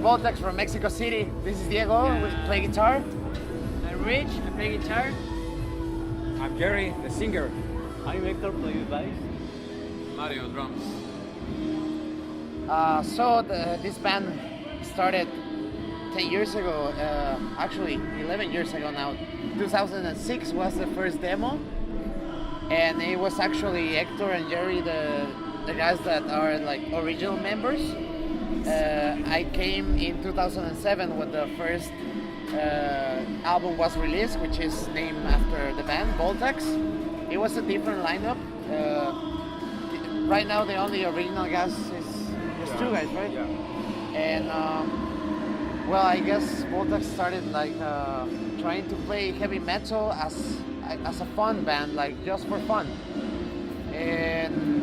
VOLTAX from Mexico City. This is Diego. Yeah. We play guitar. I'm Rich, I play guitar. I'm Gary, the singer. I'm Hector, play bass. Mario, drums. This band started 10 years ago, actually 11 years ago now. 2006 was the first demo, and it was actually Hector and Jerry, the guys that are like original members. I came in 2007 when the first album was released, which is named after the band, VOLTAX. It was a different lineup. Right now the only original guys is two guys, right? Yeah. And well, I guess VOLTAX started like trying to play heavy metal as a fun band, like just for fun. And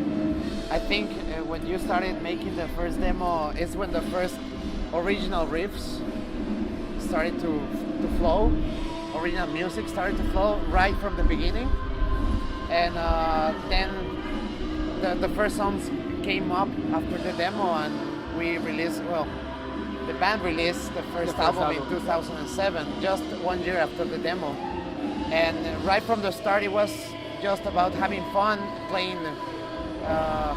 I think when you started making the first demo is when the first original riffs started to flow. Original music started to flow right from the beginning. And then the first songs came up after the demo, and we released, well, the band released the first album in 2007, just 1 year after the demo. And right from the start, it was just about having fun playing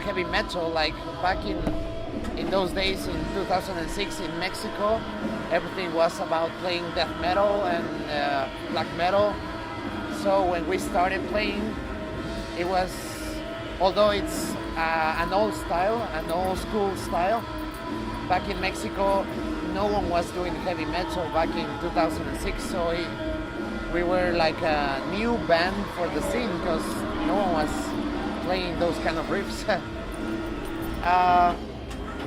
heavy metal. Like back in those days, in 2006 in Mexico, everything was about playing death metal and black metal. So when we started playing, it was, although it's an old style, an old school style, back in Mexico, no one was doing heavy metal back in 2006, so we were like a new band for the scene because no one was playing those kind of riffs.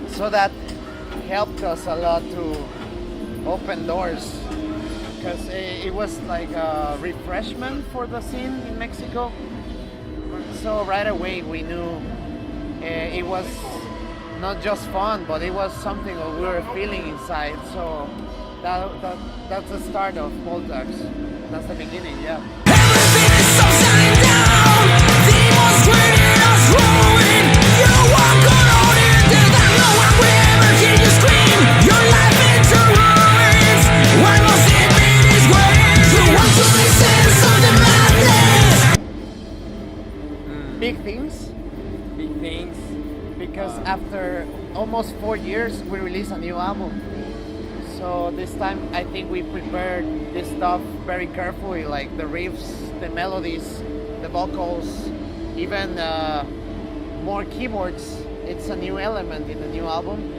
So that helped us a lot to open doors, because it was like a refreshment for the scene in Mexico. So right away we knew it was not just fun, but it was something that we were feeling inside. So that's the start of VOLTAX. That's the beginning, yeah. Everything is upside down. Demons screaming us rolling. You walk around into that no one will ever hear you scream. Your life into ruins. Why must it be this way? You want to make sense of the madness. Big things. Big things. Because after almost 4 years, we released a new album. So this time, I think we prepared this stuff very carefully, like the riffs, the melodies, the vocals, even more keyboards. It's a new element in the new album.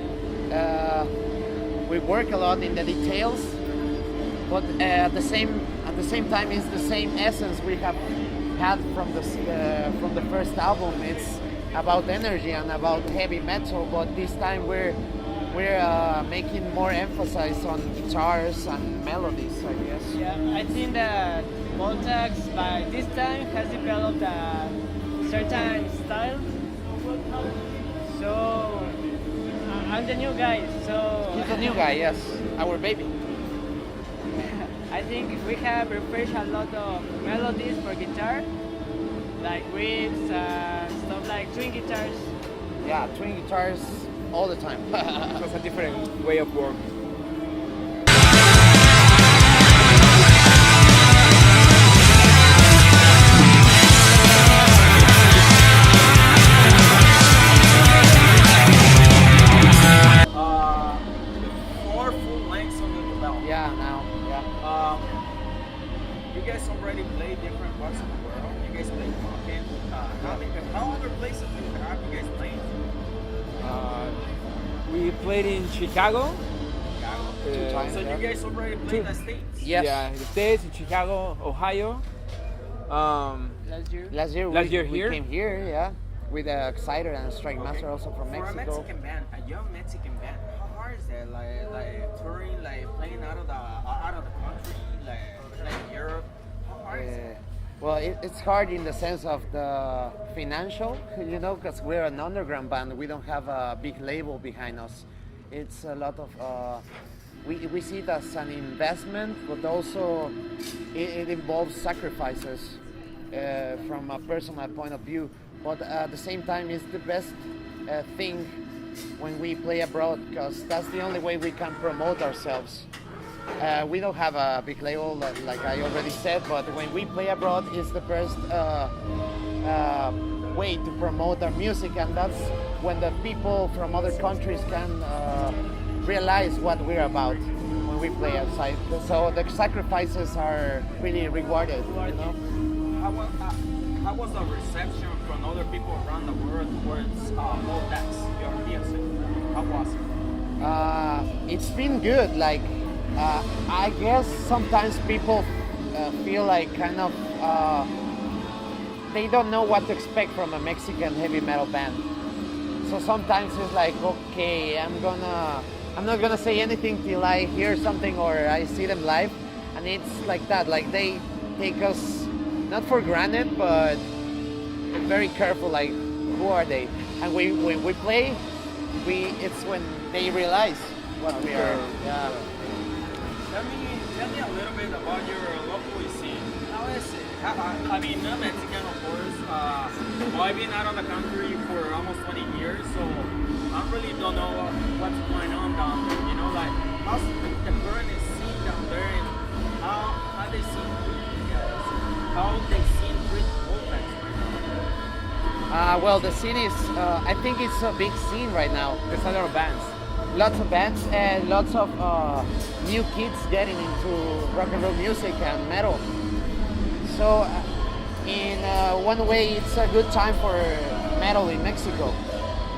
We work a lot in the details, but at the same time, it's the same essence we have had from the first album. It's about energy and about heavy metal, but this time we're making more emphasis on guitars and melodies, I guess. Yeah, I think that VOLTAX by this time has developed a certain style. So I'm the new guy, so He's the new guy, yes, our baby. I think we have refreshed a lot of melodies for guitar, like riffs and stuff like twin guitars. Yeah, twin guitars all the time. So it's a different way of work. Four full lengths under the belt. Yeah, now, yeah. You guys already played different parts of the world. You guys played Balkan. How other places have you guys played? We played in Chicago. Two times, So yeah. you guys already played the States? Yes. Yeah, in the States, in Chicago, Ohio. Last year. Last year, Last year we here? came here, yeah, with Exciter and Strike Okay. Master, also from For a Mexico. Mexican band, a young Mexican band, how hard is that? Like touring, like playing out of the country, like Europe. How hard is it? Well, it's hard in the sense of the financial, you know, because we're an underground band. We don't have a big label behind us. It's a lot of, we see it as an investment, but also it involves sacrifices from a personal point of view. But at the same time, it's the best thing when we play abroad, because that's the only way we can promote ourselves. We don't have a big label, like I already said, but when we play abroad, it's the best way to promote our music, and that's when the people from other countries can realize what we're about when we play outside. So the sacrifices are really rewarded, you know? How was the reception from other people around the world towards VOLTAX, your music? How was it? It's been good. Like, I guess sometimes people feel like kind of they don't know what to expect from a Mexican heavy metal band. So sometimes it's like, okay, I'm not gonna say anything till I hear something or I see them live, and it's like that. Like they take us not for granted, but very careful. Like, who are they? And when we play, it's when they realize what we are. Yeah. Tell me a little bit about your local scene. How is it? I mean, not Mexican, of course. Well, I've been out of the country for almost 20 years, so I really don't know what's going on down there. You know, like how's the current scene down there, and how they see you guys, how they see treat VOLTAX right now. Well, the scene is. I think it's a big scene right now. There's a lot of bands. Lots of bands and lots of new kids getting into rock and roll music and metal. So in one way it's a good time for metal in Mexico.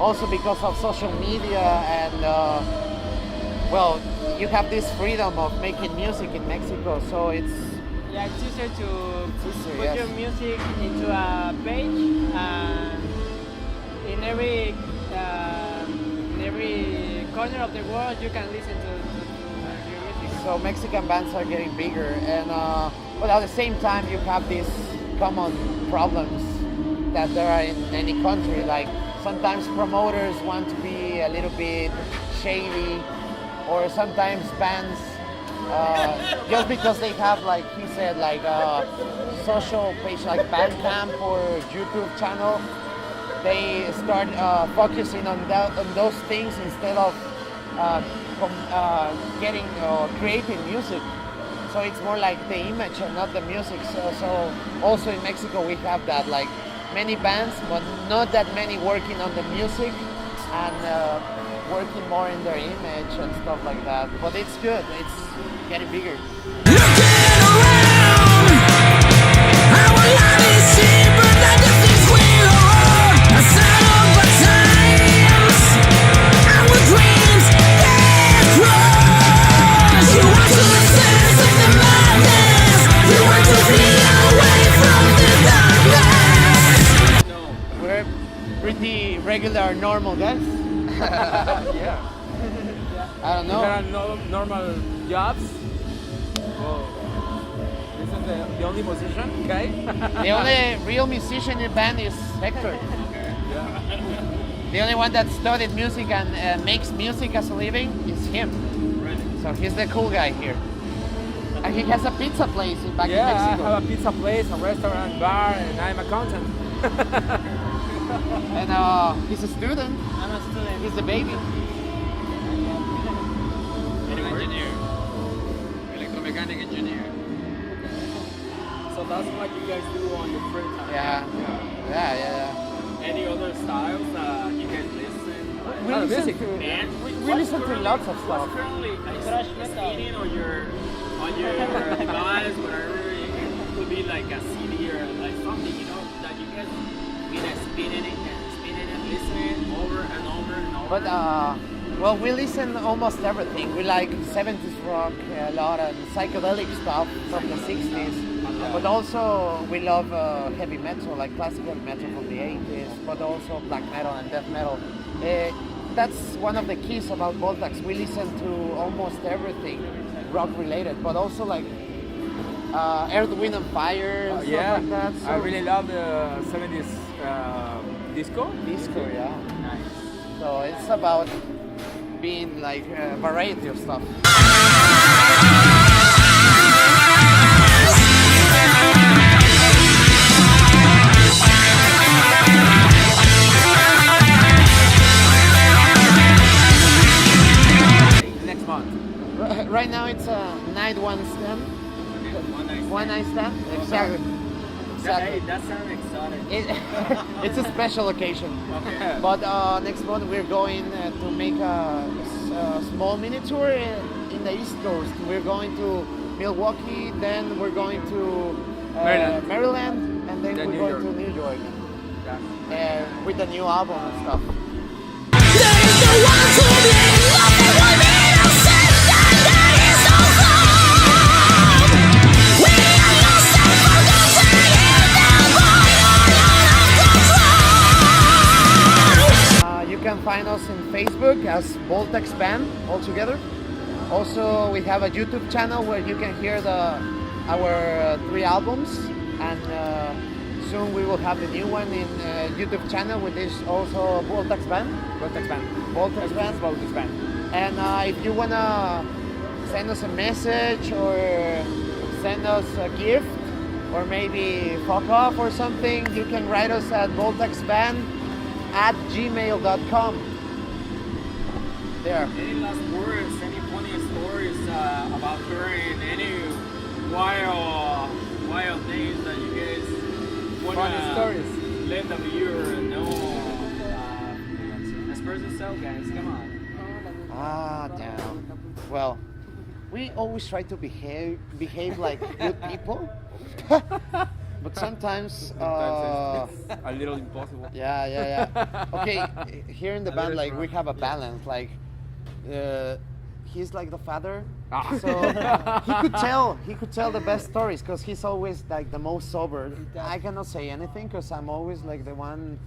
Also because of social media and well, you have this freedom of making music in Mexico, so it's Yeah, it's easier to easier, put yes. your music into a page, and in every corner of the world you can listen to your music. so Mexican bands are getting bigger, and but at the same time you have these common problems that there are in any country. Like sometimes promoters want to be a little bit shady, or sometimes bands just because they have, like he said, like a social page like Bandcamp or YouTube channel, they start focusing on those things instead of creating music. So it's more like the image and not the music. So also in Mexico we have that, like many bands, but not that many working on the music and working more in their image and stuff like that. But it's good. It's getting bigger. Looking around, our life is cheaper than the things we own. A sign of our times, our dreams get crushed. You want to sense of the madness, you want to be away from the darkness. We're pretty regular, normal guys. Yeah. I don't There know. are no normal jobs. Well, this is the only musician guy. The only real musician in the band is Hector. Yeah. The only one that studied music and makes music as a living is him. So he's the cool guy here. And he has a pizza place back in Yeah, I Mexico. have a pizza place, a restaurant, bar, and I'm accountant. And he's a student. I'm a student. He's the baby. Engineer, electromechanic engineer. So that's what you guys do on your free time. Yeah. Any other styles you guys listen? We Oh, listen music. to And we listen to lots of stuff. What's currently Thrash metal. spinning on your device, whatever? It could be like a CD or like something, you know, that you guys been spinning it and listening over and over and over. But well, we listen almost everything. We like 70s rock, a lot of psychedelic stuff from the 60s. But also we love heavy metal, like classical metal from the 80s, but also black metal and death metal. That's one of the keys about VOLTAX. We listen to almost everything rock related, but also like Earth, Wind and Fire, and stuff like that. So I really love the 70s disco. disco, yeah. Nice. So it's about being like a variety of stuff. one night stand. Exactly. Hey, Exactly. that sounds exotic. It's a special occasion. Okay. But next month we're going to make a small mini tour in the East Coast. We're going to Milwaukee, then we're going to Maryland, and then Then we're New going to New York Yeah. with the new album and stuff. There is no one to blame. Nothing will be upset. There is no harm. We are lost and forgotten in the void of control. You can find us in Facebook as VOLTAX Band all together. Also, we have a YouTube channel where you can hear our 3 albums, and soon we will have the new one in YouTube channel, which is also VOLTAX Band. VOLTAX Band. VOLTAX Band. VOLTAX Band. And if you wanna send us a message or send us a gift or maybe fuck off or something, you can write us at voltaxband@gmail.com. There. Any last words? Any funny stories about during any wild days that you guys wanna Funny stories. let the viewer know? Express yourself, guys. Come on. Ah, damn. Well, we always try to behave like good people, but sometimes. It's a little impossible. Yeah. Okay, here in the band, like we have a balance. Like, he's like the father, so he could tell the best stories because he's always like the most sober. I cannot say anything because I'm always like the one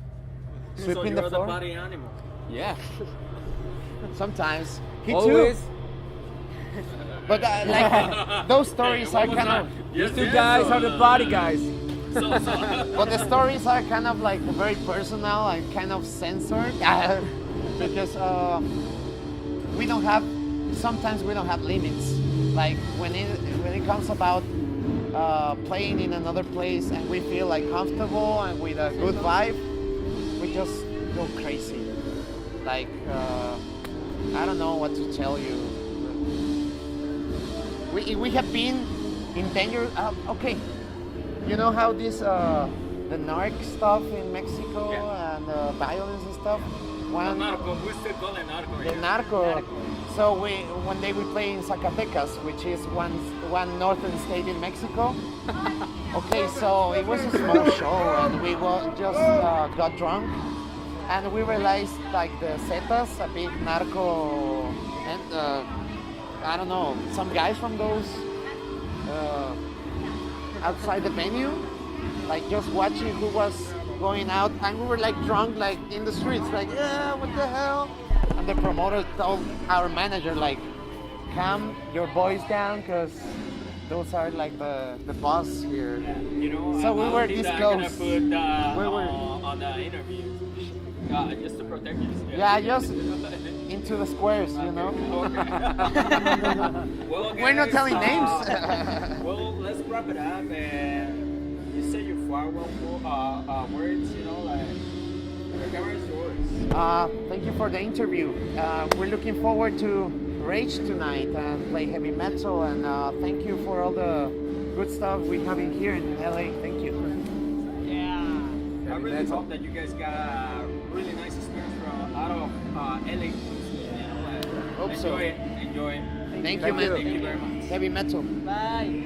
So sweeping you're the the floor. body animal. Yeah. Sometimes he Always. too. But like those stories are kind of. These two guys are the body guys. So, But the stories are kind of like very personal and kind of censored because we don't have. Sometimes we don't have limits. Like when it comes about playing in another place and we feel like comfortable and with a good vibe, we just go crazy. Like I don't know what to tell you. We have been in danger. Okay, you know how this the narc stuff in Mexico and violence and stuff. One, narco, we still call it narco. the narco. So one day we play in Zacatecas, which is one northern state in Mexico. Okay, so it was a small show, and we just got drunk, and we realized like the Zetas, a big narco, and I don't know, some guys from those outside the venue, like just watching who was going out, and we were like drunk, like in the streets, like yeah, what the hell? And the promoter told our manager like, calm your boys down, cause those are like the boss here. You know, So we were this I'm gonna close. put We were- on the interview, just to protect you. Yeah, just into the squares, you know. Well, We're not guys, telling names. Well, let's wrap it up. And you say your farewell words. You know, like the camera is yours. Thank you for the interview. We're looking forward to Rage tonight and play heavy metal, and thank you for all the good stuff we have in here in LA. Thank you. Yeah. I really hope that you guys got a really nice experience from out of LA. You know, Hope so. enjoy it. Enjoy it. Thank you, man. Thank you very much. Heavy metal. Bye.